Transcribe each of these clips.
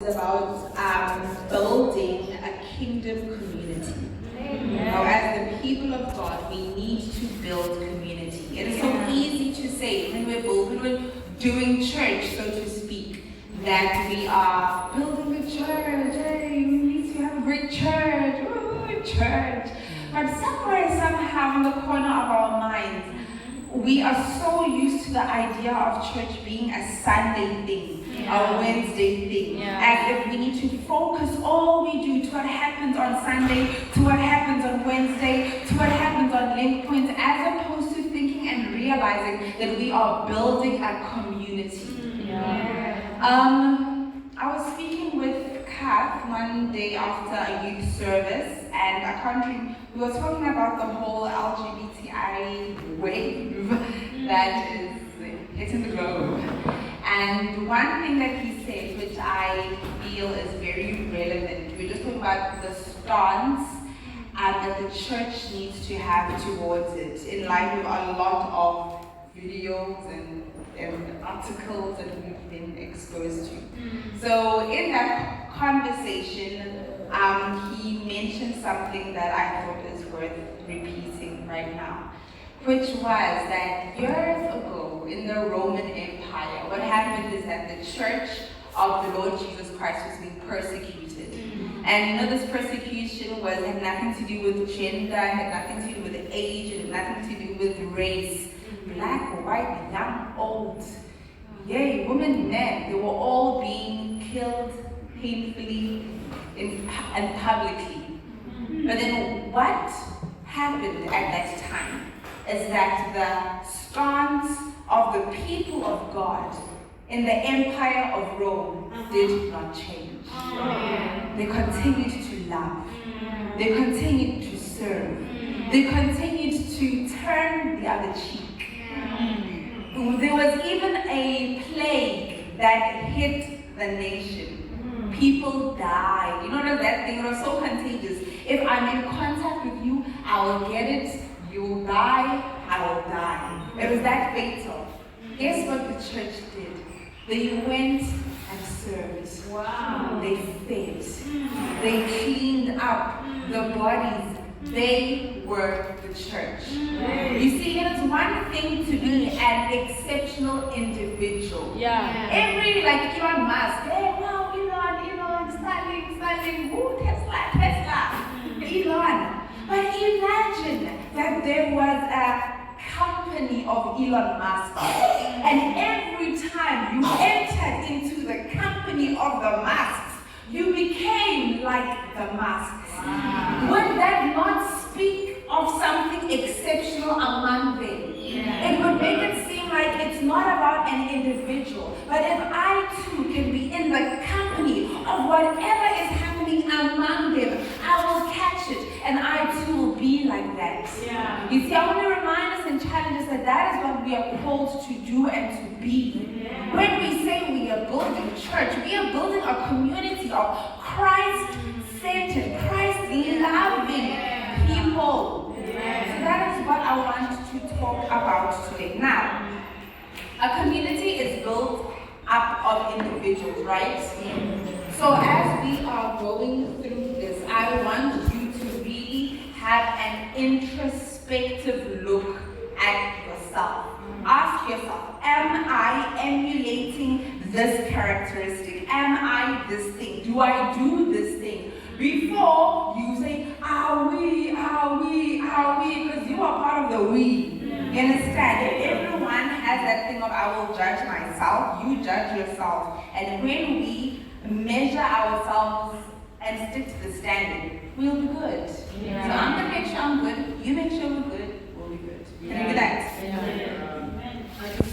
about building a kingdom community. Now, as the people of God, we need to build community. It is so easy to say when we're doing church, so to speak, that we are building a church. Hey, we need to have a great church. Ooh, church. But somewhere, somehow, in the corner of our minds, we are so used to the idea of church being a Sunday thing, a Wednesday thing, as if we need to focus all we do to what happens on Sunday, to what happens on Wednesday, to what happens on link points, as opposed to thinking and realizing that we are building a community. I was speaking with Kath one day after a youth service, and we were talking about the whole LGBTI wave that is hitting the globe. And one thing that he said, which I feel is very relevant, we're just talking about the stance that the church needs to have towards it, in light of a lot of videos and articles that we've been exposed to. So in that conversation, he mentioned something that I thought is worth repeating right now, which was that years ago in the Roman Empire, what happened is that the church of the Lord Jesus Christ was being persecuted. And this persecution had nothing to do with gender, had nothing to do with age, and nothing to do with race. Black, white, young, old, women, men, they were all being killed painfully and publicly. But then what happened at that time is that the stance of the people of God in the Empire of Rome did not change. They continued to love. They continued to serve. They continued to turn the other cheek. There was even a plague that hit the nation. People died. You know that thing? It was so contagious. If I'm in contact with you, I will get it. You will die. I will die. It was that fatal. Guess what the church did? They went and served. Wow. They fed. They cleaned up the bodies. They were the church. You see, it is one thing to be an exceptional individual. Every, like Elon Musk, wow, Elon, Starlink, woo, Tesla, Elon. But imagine that there was a company of Elon Musk, and every time you entered into the company of the Musks, you became like the Musks. Would that not speak of something exceptional among them? It would make it seem like it's not about an individual, but if I too can be in the company of whatever is happening among them, I will catch it, and I too will be like that. You see, I want to remind us and challenge us that is what we are called to do and to be. When we say we are building church, we are building a community of Christ-centered, Christ-loving people. So that is what I want to talk about today. Now, a community is built up of individuals, right? So as we are going through this, I want you to really have an introspective look at yourself. Ask yourself, am I emulating this characteristic? Am I this thing? Do I do this thing? Before you say, are we, because you are part of the we. You understand? Everyone has that thing of, I will judge myself, you judge yourself. And when we measure ourselves and stick to the standard, we'll be good. So I'm going to make sure I'm good, you make sure we're good, we'll be good. Can you do that?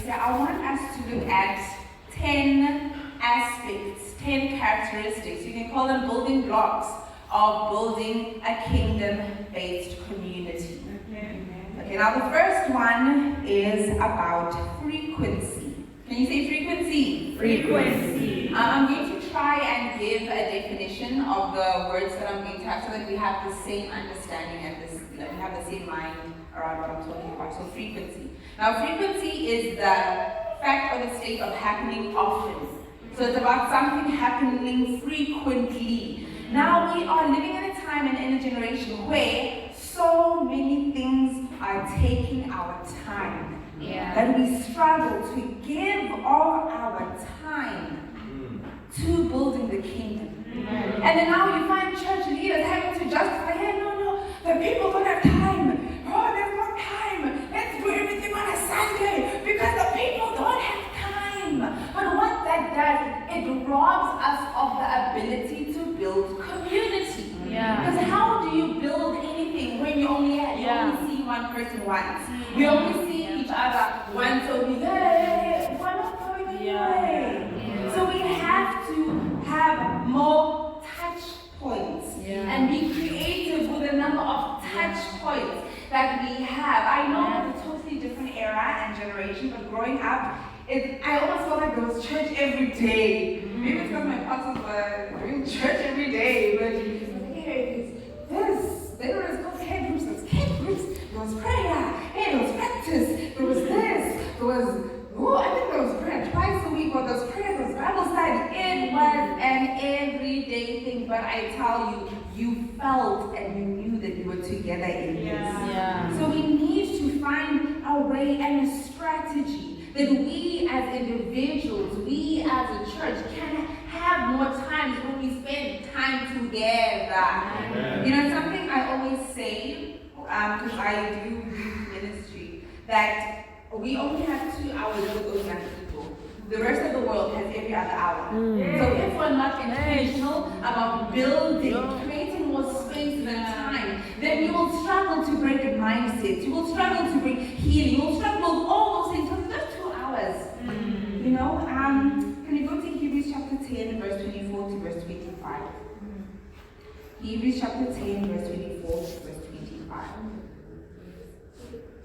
So I want us to look at 10 aspects, 10 characteristics. You can call them building blocks of building a kingdom-based community. Okay, now the first one is about frequency. Can you say frequency? Frequency. I'm going to try and give a definition of the words that I'm going to have so that we have the same understanding and we have the same mind around what I'm talking about. So frequency. Now frequency is the fact or the state of happening often. So it's about something happening frequently. Now we are living in a time and in a generation where so many things are taking our time. That we struggle to give all our time to building the kingdom. And then now you find church leaders having to justify, hey, no, the people don't have time. Oh, there's no time. Let's do everything on a Sunday because the people don't have time. But what that does, it robs us of the ability to build community. Because how do you build anything when you only see one person once? We only see each other once a week. Hey, we're not going anyway. So we have to have more touch points and be creative with the number of touch points that we have. I know it's a totally different era and generation, but growing up, I almost felt like there was church every day. Maybe it's because my pastors were doing church every day, but they don't just call care groups, there's care groups, there was prayer, there was practice, there was this, there was, I think there was prayer twice a week, or there was prayer, there was Bible study. It was an everyday thing, but I tell you, you felt and you knew that you were together in this. So we need to find a way and a strategy that we as individuals, we as a church can have more times when we spend time together. You know, something I always say, because I do youth ministry, that we only have 2 hours with those young people. The rest of the world has every other hour. So if we're not intentional about building, creating more space and time, then you will struggle to break a mindset. You will struggle to bring healing. You will struggle with all those things. Because just 2 hours. You know, can you go to Hebrews chapter 10, verse 24 to verse 25? Hebrews chapter 10, verse 24 to verse 25.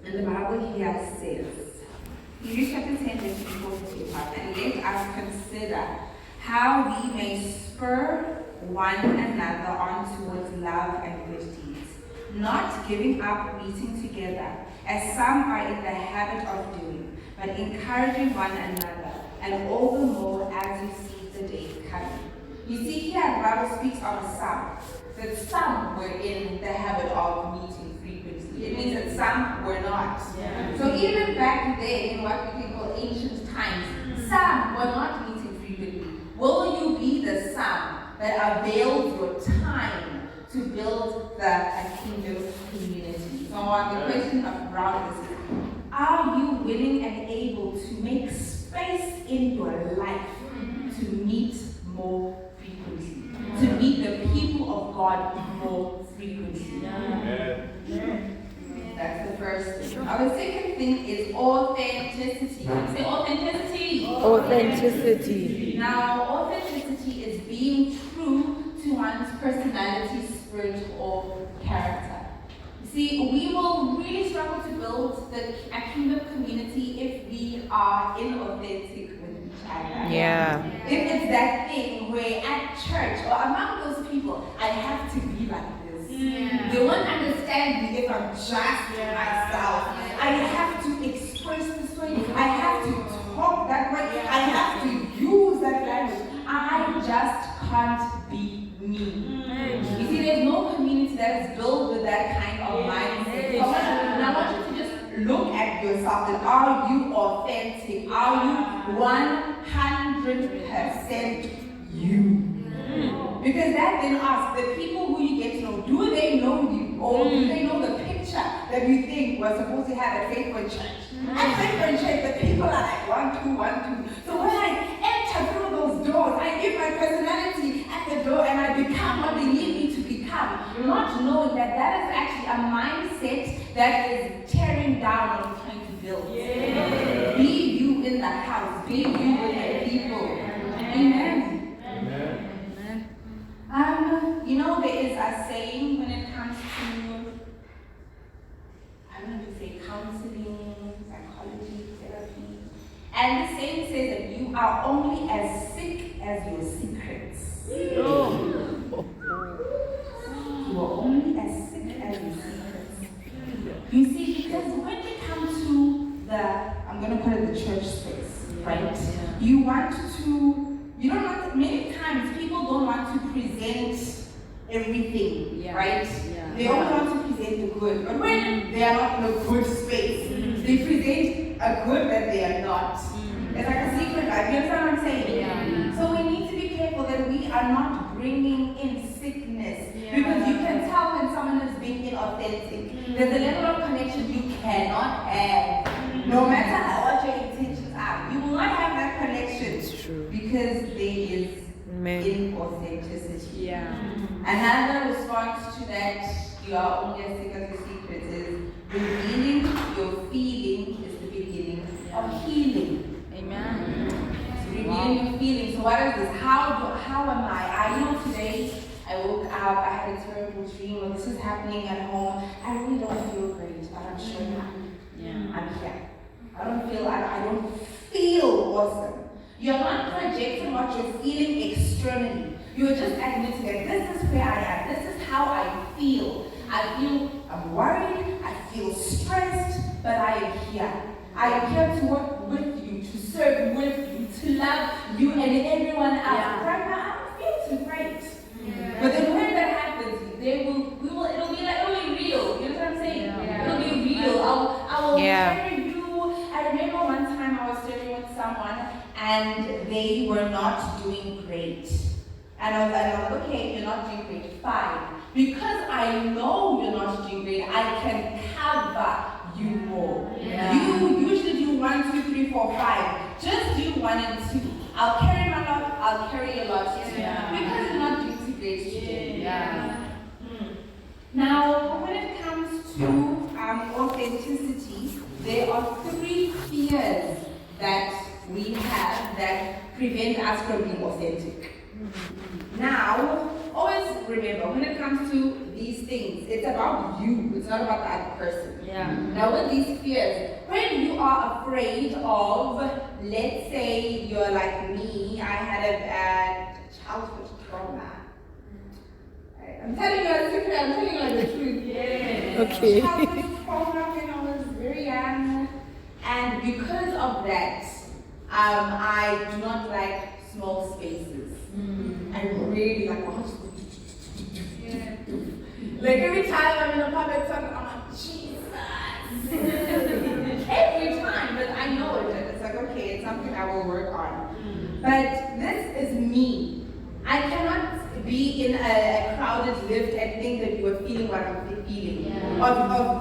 And the Bible here says, Hebrews chapter 10, verse 24 to 25, and let us consider how we may spur one another on towards love and good deeds, not giving up meeting together, as some are in the habit of doing, but encouraging one another, and all the more as you see the day coming. You see here, the Bible speaks of some, that some were in the habit of meeting frequently. It means that some were not. So even back then, in what we can call ancient times, some were not meeting frequently. Will you be the some that avails your time to build a kingdom community? So the question around this is, are you willing and able to make space in your life to meet more frequently? To meet the people of God more frequently? That's the first thing. Now the second thing is authenticity. Can you say authenticity? Authenticity. Now authenticity is being true to one's personality, spirit, or character. See, we will really struggle to build a kingdom community if we are inauthentic with each other. If it's that thing where at church or among those people, I have to be like this. They won't understand me if I'm just myself. I have to express this way. I have to talk that way. I have to use that language. I just can't be me. You see, there's no community that is built with that kind of mindset. So I want you to just look at yourself and are you authentic? Are you 100% you? Because that then asks the people who you get to know, do they know you? Or do they know the picture that you think we're supposed to have at Faithful Church? At Faithful Church, the people are like 1, 2, 1, 2. So when I enter through those doors, I give my personality at the door and I become what they need me to become. Not knowing that that is actually a mindset that is tearing down what we're trying to build. Be you in the house. Be you with the people. Amen. You know, there is a saying when it comes to, I don't know if you say counseling, psychology, therapy. And the saying says that you are only as sick as your secrets. You are only as sick as your secrets. You see, present everything, Yeah. right? Yeah. They only want to present the good, but when they are not in a good space, they present a good that they are not. It's like a secret life. You understand what I'm saying? Yeah. So we need to be careful that we are not bringing in sickness, because you can tell when someone is being inauthentic. There's a level of connection you cannot have, no matter what your intentions are. You will not have that connection. It's true. Because there is Amen. inauthenticity. Yeah. Another response to that, you are only as sick as your secret, is revealing your feeling is the beginning of healing. Amen. So revealing your feelings. So what is this? How am I? I know today I woke up, I had a terrible dream, or this is happening at home. I really don't feel great, but I'm showing up. I'm here. I don't feel awesome. You're not projecting what you're feeling externally. You're just admitting that this is where I am. This is how I feel. I'm worried. I feel stressed, but I am here. I am here to work with you, to serve with you, to love you and everyone else. Yeah. Right now, I don't feel too great. But then when that happens, it'll be real. You know what I'm saying? It'll be real. I will carry you. I remember one time I was serving with someone and they were not doing great. And I was like, okay, you're not doing great, fine. Because I know you're not doing great, I can cover you more. You usually do 1, 2, 3, 4, 5. Just do 1 and 2. I'll carry my lot, I'll carry your lot too. Because you're not doing too great today. Now, when it comes to authenticity, there are 3 fears that we have that prevent us from being authentic. Now, always remember, when it comes to these things, it's about you, it's not about the other person. Now, with these fears, when you are afraid of, let's say you're like me, I had a bad childhood trauma. I'm telling you a secret, I'm telling you the truth. Okay. Childhood trauma when I was very young. And because of that, I do not like small spaces. I really like, like every time I'm in a public setting, I'm like, Jesus. Every time, but I know it. It's like, okay, it's something I will work on. But this is me. I cannot be in a crowded lift and think that you are feeling what I'm feeling. Or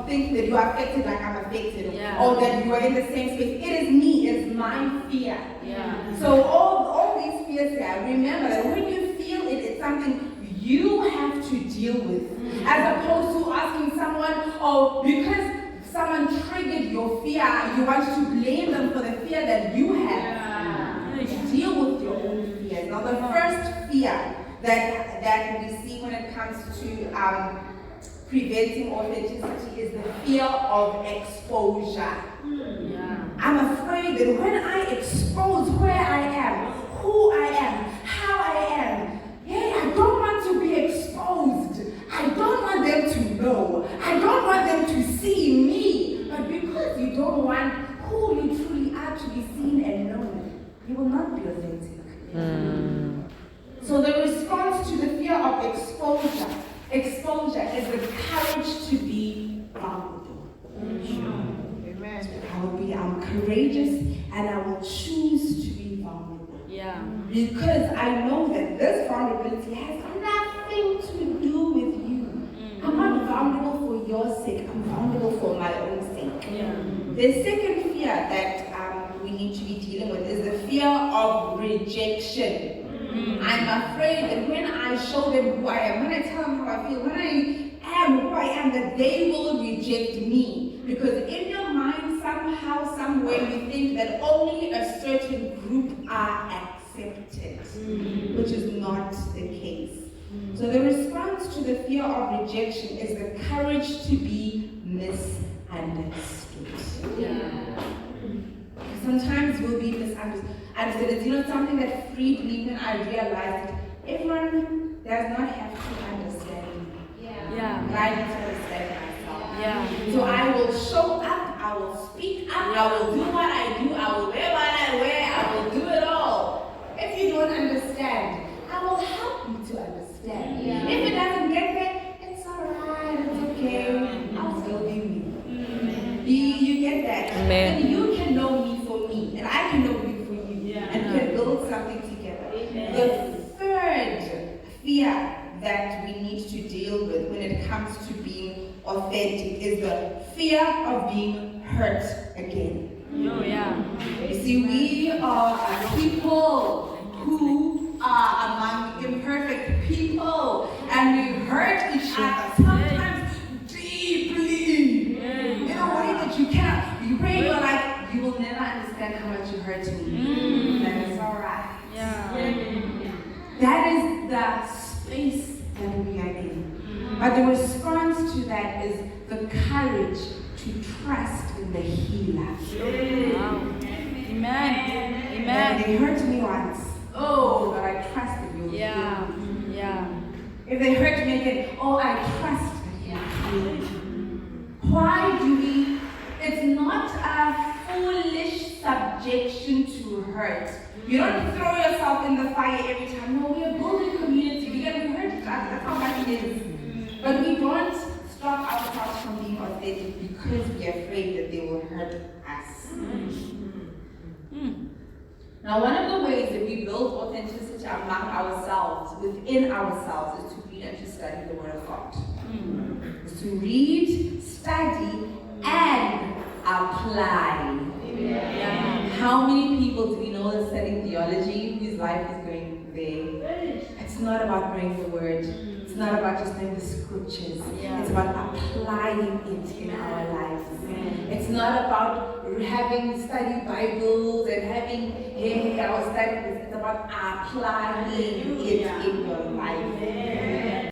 think that you are affected like I'm affected. Or that you are in the same space. It is me. It's my fear. So all these fears here, remember that when you feel it, it's something you have to deal with. As opposed to asking someone, oh, because someone triggered your fear, you want to blame them for the fear that you have. Deal with your own fears. Now the first fear that we see when it comes to preventing authenticity is the fear of exposure. I'm afraid that when I expose where I am, who I am, how I am, I don't want to be exposed. I don't want them to know. I don't want them to see me. But because you don't want who you truly are to be seen and known, you will not be authentic. So the response to the fear of exposure is the courage to be vulnerable. I'm courageous and I will choose to be vulnerable. Because I know that this vulnerability has nothing to do with you. I'm not vulnerable for your sake, I'm vulnerable for my own sake. The second fear that we need to be dealing with is the fear of rejection. I'm afraid that when I show them who I am, when I tell them how I feel, when I am who I am, that they will reject me. Because in your mind, somehow, somewhere, you think that only a certain group are accepted, which is not the case. So the response to the fear of rejection is the courage to be misunderstood. Sometimes we'll be misunderstood. It's something that freed me when I realized that everyone does not have to understand me. But I need to understand myself. So I will show up, I will speak up, I will do what I do, I will wear what I wear, I will do it all. If you don't understand, I will help you to understand. fear that we need to deal with when it comes to being authentic is the fear of being hurt again. Oh, yeah. You see, we are a people who are among imperfect people, and we hurt each other sometimes deeply in a way that you cannot. You pray, you're like, you will never understand how much you hurt me. That is alright. That is the space that we are in. But the response to that is the courage to trust in the healer. Wow. Amen. Amen. They hurt me once. Oh, but I trust that you'll Yeah. heal me. Yeah. If they hurt me again, oh, I trust that you'll heal me. Why do we? It's not a foolish subjection to hurt. You don't throw yourself in the fire every time. No, we are building community. We can hurt each other. That's how much it is. But we don't stop ourselves from being authentic because we are afraid that they will hurt us. Now, one of the ways that we build authenticity among ourselves, within ourselves, is to read and to study the Word of God. Is to read, study, and apply. Yeah. How many people do we know that studying theology whose life is going there? It's not about knowing the Word. It's not about just knowing the scriptures. Yeah. It's about applying it in our lives. It's not about having studied Bibles and having our studies. It's about applying it in your